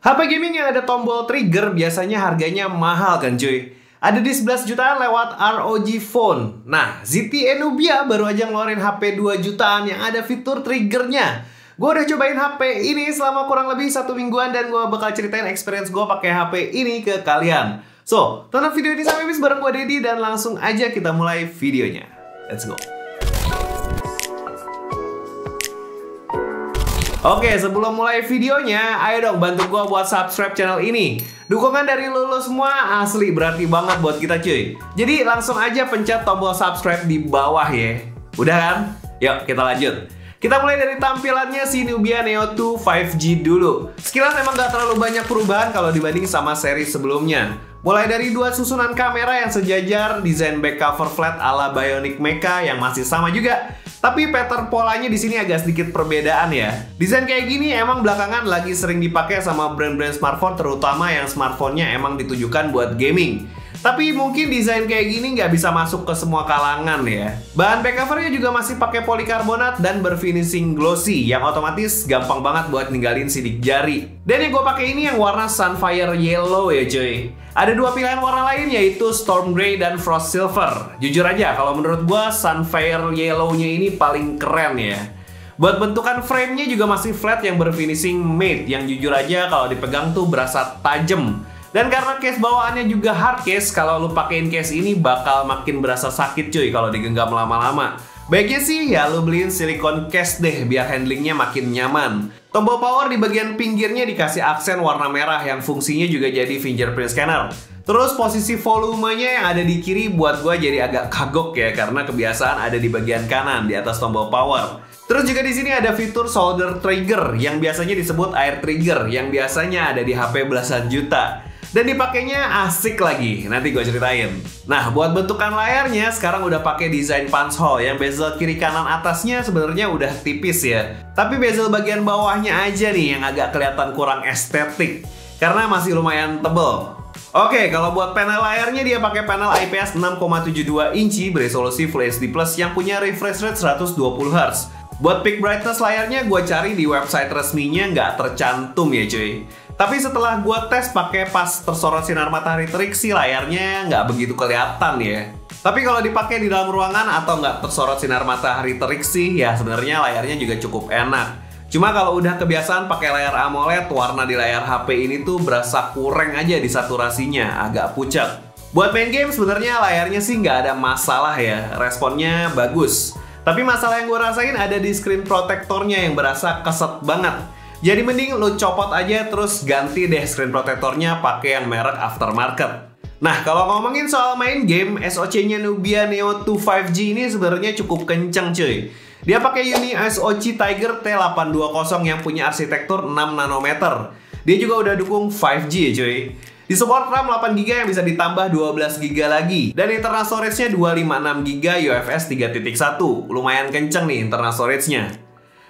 HP gaming yang ada tombol trigger biasanya harganya mahal kan cuy. Ada di 11 jutaan lewat ROG Phone. Nah, ZTE Nubia baru aja ngeluarin HP 2 jutaan yang ada fitur triggernya. Gue udah cobain HP ini selama kurang lebih 1 mingguan dan gue bakal ceritain experience gue pakai HP ini ke kalian. So, tonton video ini sampai habis bareng gue Dedi dan langsung aja kita mulai videonya. Let's go. Oke, sebelum mulai videonya, ayo dong bantu gua buat subscribe channel ini. Dukungan dari lo semua asli berarti banget buat kita cuy. Jadi langsung aja pencet tombol subscribe di bawah ya. Udah kan? Yuk kita lanjut. Kita mulai dari tampilannya si Nubia Neo 2 5G dulu. Sekilas emang gak terlalu banyak perubahan kalau dibanding sama seri sebelumnya. Mulai dari dua susunan kamera yang sejajar, desain back cover flat ala Bionic Mecha yang masih sama juga. Tapi pattern polanya di sini agak sedikit perbedaan ya. Desain kayak gini emang belakangan lagi sering dipakai sama brand-brand smartphone, terutama yang smartphone-nya emang ditujukan buat gaming. Tapi mungkin desain kayak gini nggak bisa masuk ke semua kalangan ya. Bahan back covernya juga masih pakai polikarbonat dan berfinishing glossy, yang otomatis gampang banget buat ninggalin sidik jari. Dan yang gue pakai ini yang warna Sunfire Yellow ya cuy. Ada dua pilihan warna lain yaitu Storm Grey dan Frost Silver. Jujur aja kalau menurut gue Sunfire Yellow-nya ini paling keren ya. Buat bentukan frame-nya juga masih flat yang berfinishing matte, yang jujur aja kalau dipegang tuh berasa tajem. Dan karena case bawaannya juga hard case, kalau lu pakein case ini bakal makin berasa sakit cuy kalau digenggam lama-lama. Baiknya sih ya lu beliin silikon case deh biar handlingnya makin nyaman. Tombol power di bagian pinggirnya dikasih aksen warna merah yang fungsinya juga jadi fingerprint scanner. Terus posisi volumenya yang ada di kiri buat gua jadi agak kagok ya, karena kebiasaan ada di bagian kanan di atas tombol power. Terus juga di sini ada fitur shoulder trigger yang biasanya disebut air trigger, yang biasanya ada di HP belasan juta. Dan dipakainya asik lagi, nanti gue ceritain. Nah, buat bentukan layarnya sekarang udah pakai desain punch hole yang bezel kiri kanan atasnya sebenarnya udah tipis ya. Tapi bezel bagian bawahnya aja nih yang agak kelihatan kurang estetik karena masih lumayan tebel. Oke, kalau buat panel layarnya dia pakai panel IPS 6,72 inci beresolusi Full HD Plus yang punya refresh rate 120 Hz. Buat peak brightness layarnya gue cari di website resminya nggak tercantum ya cuy. Tapi setelah gue tes pakai pas tersorot sinar matahari terik sih layarnya nggak begitu kelihatan ya. Tapi kalau dipakai di dalam ruangan atau nggak tersorot sinar matahari terik sih ya sebenarnya layarnya juga cukup enak. Cuma kalau udah kebiasaan pakai layar AMOLED, warna di layar HP ini tuh berasa kurang aja di saturasinya, agak pucat. Buat main game sebenarnya layarnya sih nggak ada masalah ya, responnya bagus. Tapi masalah yang gue rasain ada di screen protectornya yang berasa keset banget. Jadi mending lo copot aja terus ganti deh screen protectornya pakai yang merek aftermarket. Nah, kalau ngomongin soal main game, SoC-nya Nubia Neo 2 5G ini sebenarnya cukup kenceng cuy. Dia pakai Uni SoC Tiger T820 yang punya arsitektur 6 nanometer. Dia juga udah dukung 5G ya cuy. Di support RAM 8GB yang bisa ditambah 12GB lagi. Dan internal storage-nya 256GB UFS 3.1. Lumayan kenceng nih internal storage-nya.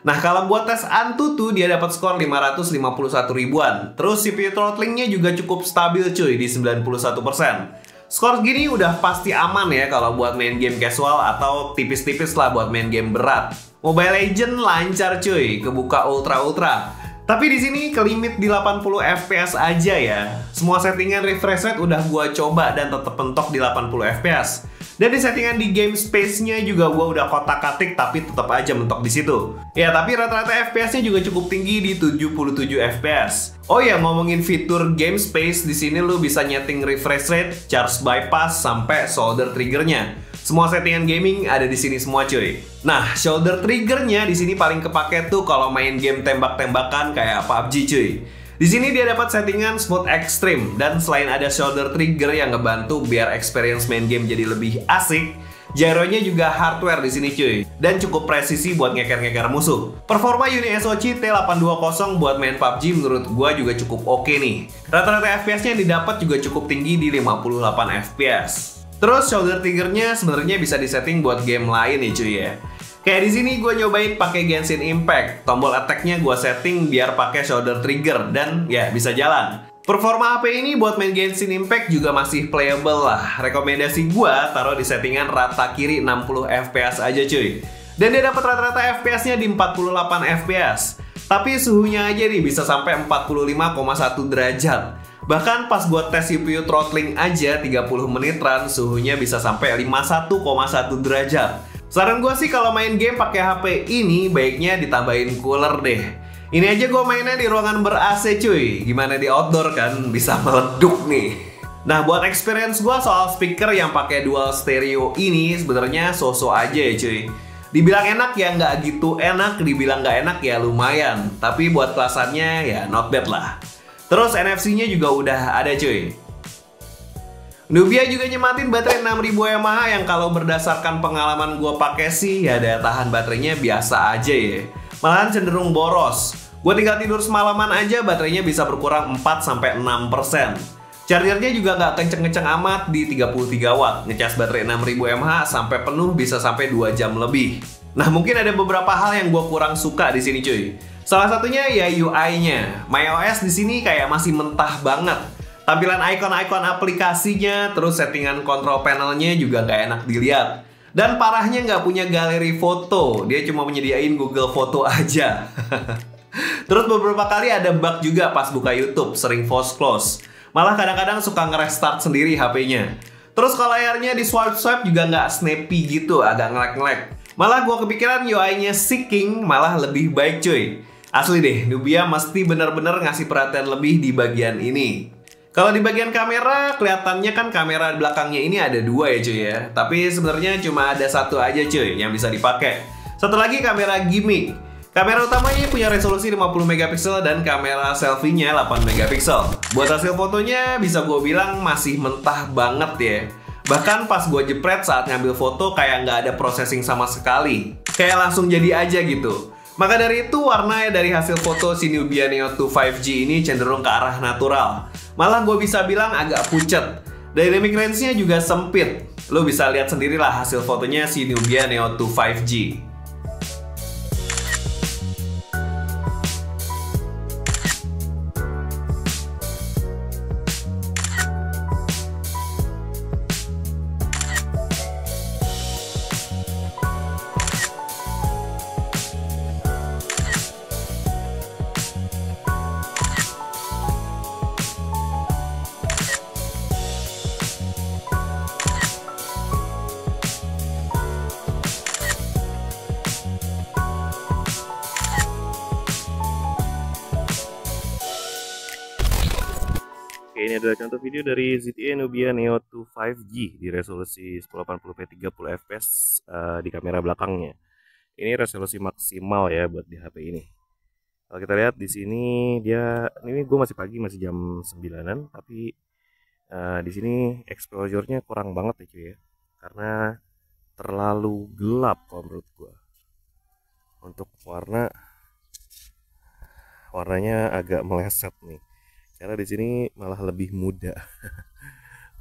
Nah, kalau buat tes Antutu dia dapat skor 551 ribuan. Terus CPU throttling-nya juga cukup stabil cuy di 91%. Skor gini udah pasti aman ya kalau buat main game casual atau tipis-tipis lah buat main game berat. Mobile Legends lancar cuy, kebuka ultra. Tapi di sini ke limit di 80 fps aja ya. Semua settingan refresh rate udah gua coba dan tetep mentok di 80 fps. Dan di settingan di game space-nya juga gua udah kotak-katik tapi tetap aja mentok di situ. Ya, tapi rata-rata FPS-nya juga cukup tinggi di 77 fps. Oh ya, ngomongin fitur game space, di sini lu bisa nyeting refresh rate, charge bypass sampai shoulder triggernya. Semua settingan gaming ada di sini semua cuy. Nah, shoulder triggernya di sini paling kepake tuh kalau main game tembak-tembakan kayak PUBG cuy. Di sini dia dapat settingan smooth extreme, dan selain ada shoulder trigger yang ngebantu biar experience main game jadi lebih asik, gyronya juga hardware di sini cuy, dan cukup presisi buat ngeker-ngeker musuh. Performa Uni SoC T820 buat main PUBG menurut gua juga cukup oke nih. Rata-rata FPS-nya yang didapat juga cukup tinggi di 58 FPS. Terus shoulder triggernya sebenarnya bisa disetting buat game lain ya cuy ya. Kayak di sini gue nyobain pakai Genshin Impact, tombol attack-nya gue setting biar pakai shoulder trigger dan ya bisa jalan. Performa HP ini buat main Genshin Impact juga masih playable lah. Rekomendasi gue taruh di settingan rata kiri 60 fps aja cuy. Dan dia dapat rata-rata FPS-nya di 48 FPS. Tapi suhunya aja nih bisa sampai 45,1 derajat. Bahkan pas gua tes CPU throttling aja 30 menit run, suhunya bisa sampai 51,1 derajat. Saran gua sih kalau main game pakai HP ini baiknya ditambahin cooler deh. Ini aja gua mainnya di ruangan ber-AC cuy. Gimana di outdoor kan bisa meleduk nih. Nah, buat experience gua soal speaker yang pakai dual stereo ini sebenarnya so-so aja ya cuy. Dibilang enak ya nggak gitu enak, dibilang nggak enak ya lumayan. Tapi buat kelasannya ya not bad lah. Terus NFC-nya juga udah ada cuy. Nubia juga nyematin baterai 6000 mAh yang kalau berdasarkan pengalaman gue pakai sih ya daya tahan baterainya biasa aja ya. Malahan cenderung boros. Gue tinggal tidur semalaman aja baterainya bisa berkurang 4-6%. Chargernya juga nggak kenceng-kenceng amat di 33 watt. Ngecas baterai 6000 mAh sampai penuh bisa sampai 2 jam lebih. Nah, mungkin ada beberapa hal yang gue kurang suka di sini cuy. Salah satunya ya UI-nya. macOS di sini kayak masih mentah banget. Tampilan ikon-ikon aplikasinya, terus settingan kontrol panelnya juga nggak enak dilihat. Dan parahnya nggak punya galeri foto. Dia cuma menyediain Google Foto aja. Terus beberapa kali ada bug juga pas buka YouTube, sering force close. Malah kadang-kadang suka nge-restart sendiri HP-nya. Terus kalau layarnya di swipe-swipe juga nggak snappy gitu, agak nge-lag. Malah gue kepikiran UI-nya Seeking malah lebih baik cuy. Asli deh, Nubia mesti bener-bener ngasih perhatian lebih di bagian ini. Kalau di bagian kamera, kelihatannya kan kamera belakangnya ini ada 2 ya cuy ya. Tapi sebenarnya cuma ada 1 aja cuy yang bisa dipakai. Satu lagi kamera gimmick. Kamera utamanya punya resolusi 50 megapiksel dan kamera selfie-nya 8 megapiksel. Buat hasil fotonya bisa gue bilang masih mentah banget ya. Bahkan pas gue jepret saat ngambil foto kayak nggak ada processing sama sekali. Kayak langsung jadi aja gitu. Maka dari itu warna dari hasil foto si Nubia Neo 2 5G ini cenderung ke arah natural. Malah gue bisa bilang agak pucet. Dynamic range-nya juga sempit. Lo bisa lihat sendirilah hasil fotonya si Nubia Neo 2 5G. Ini adalah contoh video dari ZTE Nubia Neo 2 5G di resolusi 1080p 30 fps di kamera belakangnya. Ini resolusi maksimal ya buat di HP ini. Kalau kita lihat di sini ini gue masih pagi, masih jam 9-an, tapi di sini exposure-nya kurang banget ya cuy ya. Karena terlalu gelap kalau menurut gue. Untuk warnanya agak meleset nih. Karena di sini malah lebih muda.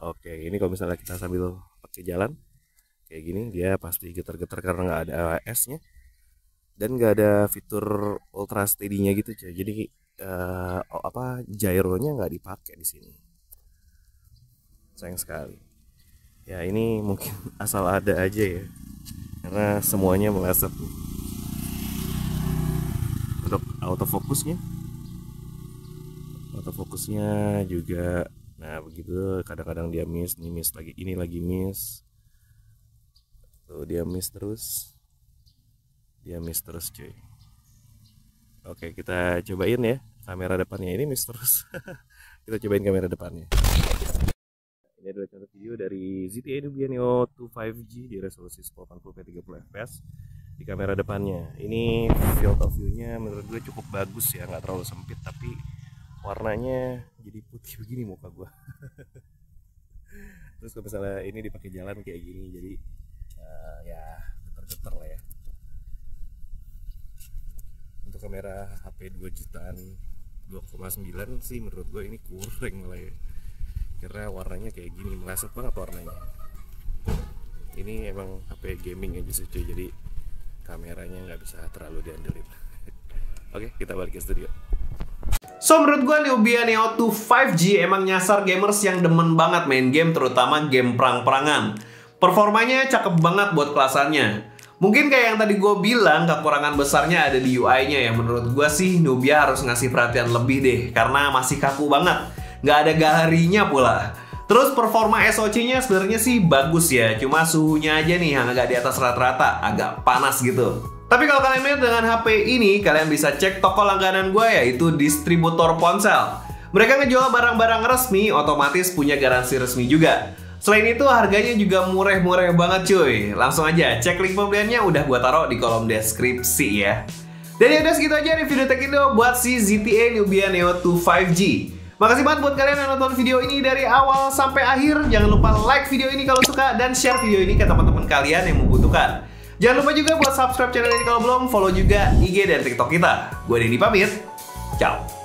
Oke, ini kalau misalnya kita sambil pakai jalan kayak gini, dia pasti getar-getar karena nggak ada AS-nya dan nggak ada fitur ultra steady-nya gitu cuy. Jadi gyro-nya nggak dipakai di sini. Sayang sekali. Ya ini mungkin asal ada aja ya, karena semuanya meleset. Untuk autofokusnya juga nah begitu, kadang-kadang dia miss, ini lagi miss, tuh dia miss terus cuy. Oke, kita cobain ya kamera depannya, ini miss terus. Kita cobain kamera depannya. Ini adalah contoh video dari ZTE Nubia Neo 2 5G di resolusi 1080p 30 fps di kamera depannya. Ini field of view-nya menurut gue cukup bagus ya, nggak terlalu sempit, tapi warnanya jadi putih begini muka gua. Terus kalau misalnya ini dipakai jalan kayak gini, jadi ya getar-getar lah ya. Untuk kamera HP 2 jutaan 2,9 sih menurut gue ini kurang malah ya. Karena warnanya kayak gini, meleset banget warnanya. Ini emang HP gaming aja sih cuy, jadi kameranya nggak bisa terlalu diandelin. Oke, kita balik ke studio. So menurut gue Nubia Neo 2 5G emang nyasar gamers yang demen banget main game, terutama game perang-perangan. Performanya cakep banget buat kelasannya. Mungkin kayak yang tadi gue bilang, kekurangan besarnya ada di UI-nya ya. Menurut gue sih Nubia harus ngasih perhatian lebih deh, karena masih kaku banget. Nggak ada galerinya pula. Terus performa SoC-nya sebenarnya sih bagus ya, cuma suhunya aja nih yang agak di atas rata-rata, agak panas gitu. Tapi kalau kalian lihat dengan HP ini, kalian bisa cek toko langganan gue yaitu distributor ponsel. Mereka ngejual barang-barang resmi, otomatis punya garansi resmi juga. Selain itu harganya juga murah-murah banget cuy. Langsung aja cek link pembeliannya udah gua taruh di kolom deskripsi ya. Dan ya udah segitu aja review Tech Indo buat si ZTE Nubia Neo 2 5G. Makasih banget buat kalian yang nonton video ini dari awal sampai akhir. Jangan lupa like video ini kalau suka dan share video ini ke teman-teman kalian yang membutuhkan. Jangan lupa juga buat subscribe channel ini kalau belum, follow juga IG dan TikTok kita. Gue Denny pamit. Ciao.